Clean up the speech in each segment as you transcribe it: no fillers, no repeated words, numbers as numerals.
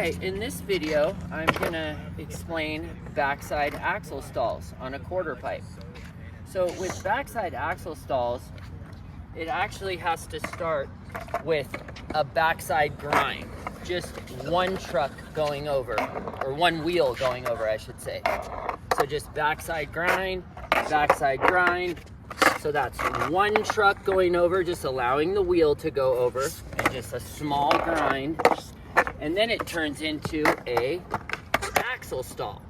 right, in this video, I'm gonna explain backside axle stalls on a quarter pipe. So with backside axle stalls, it actually has to start with a backside grind. Just one truck going over, or one wheel going over, I should say. So just backside grind. So that's one truck going over, just allowing the wheel to go over, and just a small grind. And then it turns into a axle stall.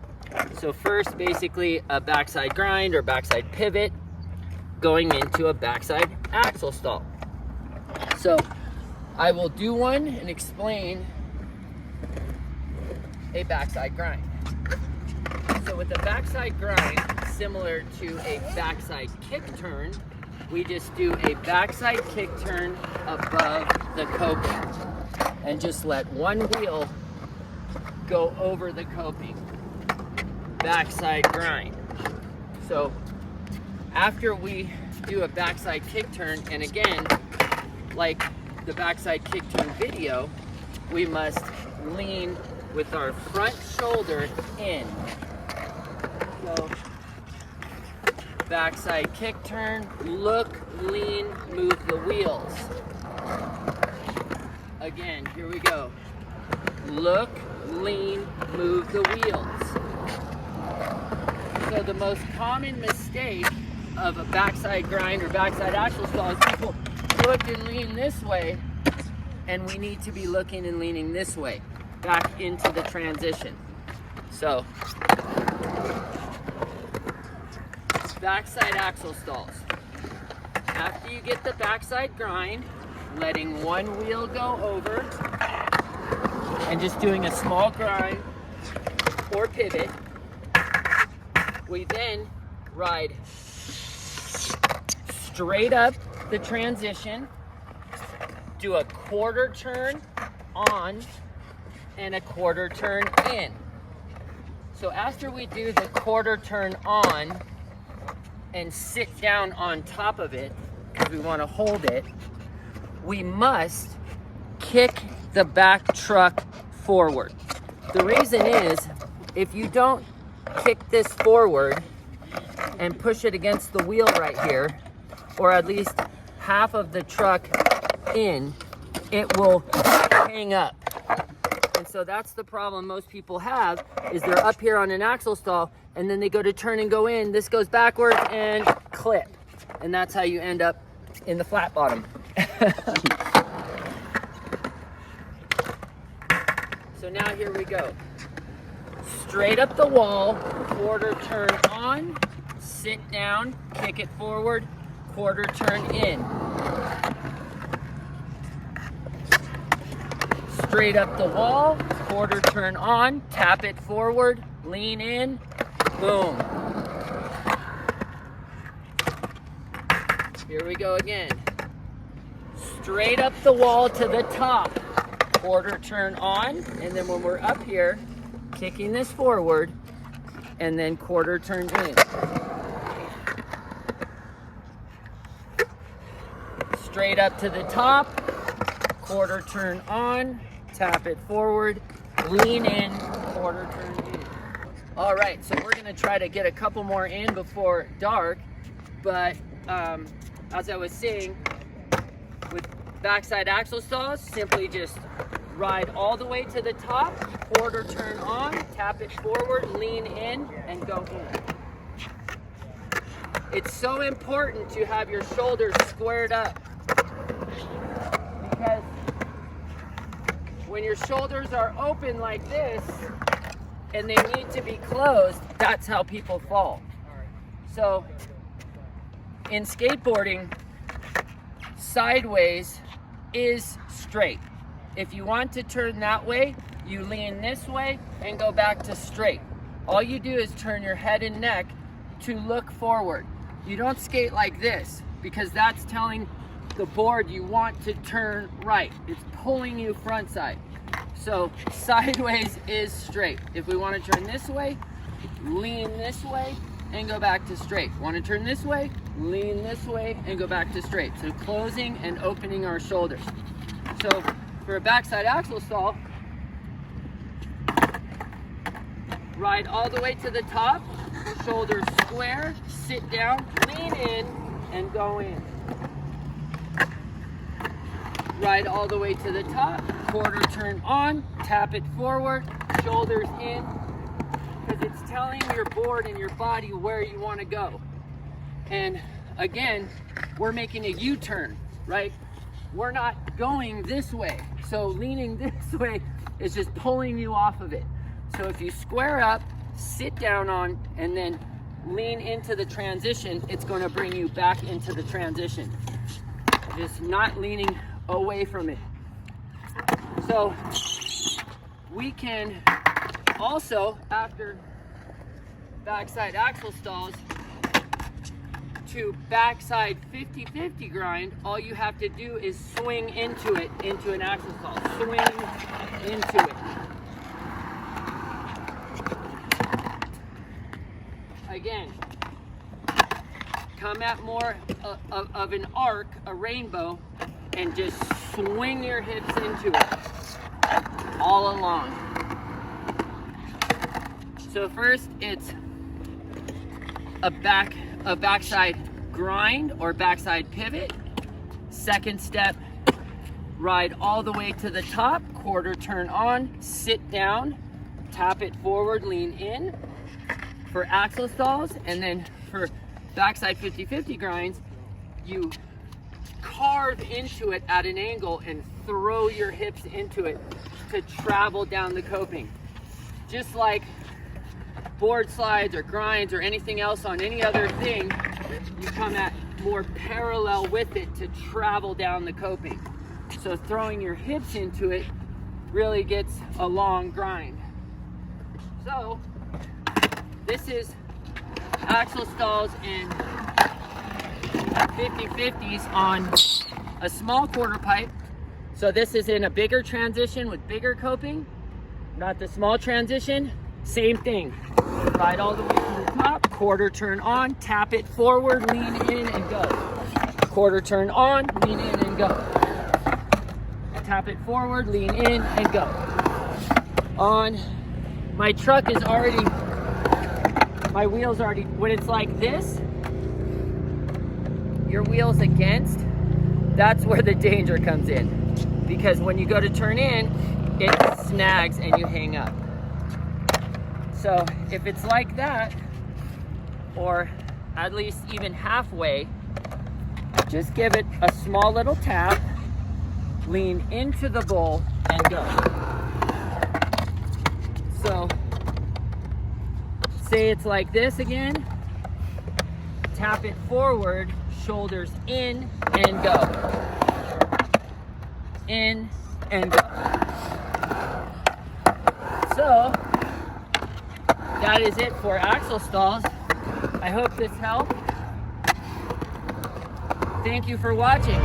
So first, basically a backside grind or backside pivot going into a backside axle stall. So I will do one and explain a backside grind. So with a backside grind, similar to a backside kick turn, we just do a backside kick turn above the coping and just let one wheel go over the coping. Backside grind. So after we do a backside kick turn, and again, like the backside kick turn video, we must lean with our front shoulder in. So backside kick turn, look, lean, move the wheels. Again, here we go. Look, lean, move the wheels. So the most common mistake of a backside grind or backside axle stall is people look and lean this way, and we need to be looking and leaning this way, back into the transition. So, backside axle stalls. After you get the backside grind, letting one wheel go over, and just doing a small grind or pivot, we then ride straight up the transition, do a quarter turn on and a quarter turn in. So after we do the quarter turn on and sit down on top of it, because we want to hold it, we must kick the back truck forward. The reason is, if you don't kick this forward and push it against the wheel right here, or at least half of the truck in, it will hang up. And so that's the problem most people have, is they're up here on an axle stall and then they go to turn and go in, this goes backwards and clip. And that's how you end up in the flat bottom. So now here we go. Straight up the wall, quarter turn on, sit down, kick it forward, quarter turn in. Straight up the wall, quarter turn on, tap it forward, lean in, boom. Here we go again. Straight up the wall to the top, quarter turn on, and then when we're up here, kicking this forward, and then quarter turn in. Straight up to the top, quarter turn on, tap it forward, lean in, quarter turn in. All right, so we're gonna try to get a couple more in before dark, but as I was saying, with backside axle stalls, simply just ride all the way to the top, quarter turn on, tap it forward, lean in, and go in. It's so important to have your shoulders squared up, because when your shoulders are open like this and they need to be closed, that's how people fall. So in skateboarding, sideways is straight. If you want to turn that way, you lean this way and go back to straight. All you do is turn your head and neck to look forward. You don't skate like this, because that's telling the board you want to turn right. It's pulling you front side. So sideways is straight. If we want to turn this way, lean this way and go back to straight. Want to turn this way, lean this way and go back to straight. So closing and opening our shoulders. So for a backside axle stall, Ride all the way to the top, shoulders square, sit down, lean in, and go in. Ride all the way to the top, quarter turn on, tap it forward, shoulders in, because it's telling your board and your body where you want to go. And again, we're making a U-turn, right? We're not going this way. So leaning this way is just pulling you off of it. So if you square up, sit down on, and then lean into the transition, it's going to bring you back into the transition. Just not leaning away from it. So we can also, after backside axle stalls, to backside 50-50 grind, all you have to do is swing into it, into an axle stall. Swing into it. Again, come at more of an arc, a rainbow, and just swing your hips into it all along. So first it's a backside grind or backside pivot. Second step, ride all the way to the top, quarter turn on, sit down, tap it forward, lean in for axle stalls. And then for backside 50-50 grinds, you carve into it at an angle and throw your hips into it to travel down the coping. Just like board slides or grinds or anything else on any other thing, you come at more parallel with it to travel down the coping. So throwing your hips into it really gets a long grind. So this is axle stalls and 50-50s on a small quarter pipe. So this is in a bigger transition with bigger coping, not the small transition. Same thing. Ride all the way to the top, quarter turn on, tap it forward, lean in and go. Quarter turn on, lean in and go. Tap it forward, lean in and go. On, my truck is already, my wheels already, when it's like this, your wheels against, that's where the danger comes in. Because when you go to turn in, it snags and you hang up. So if it's like that, or at least even halfway, just give it a small little tap, lean into the bowl and go. So say it's like this again, tap it forward, shoulders in and go. In and go. So that is it for axle stalls. I hope this helped. Thank you for watching.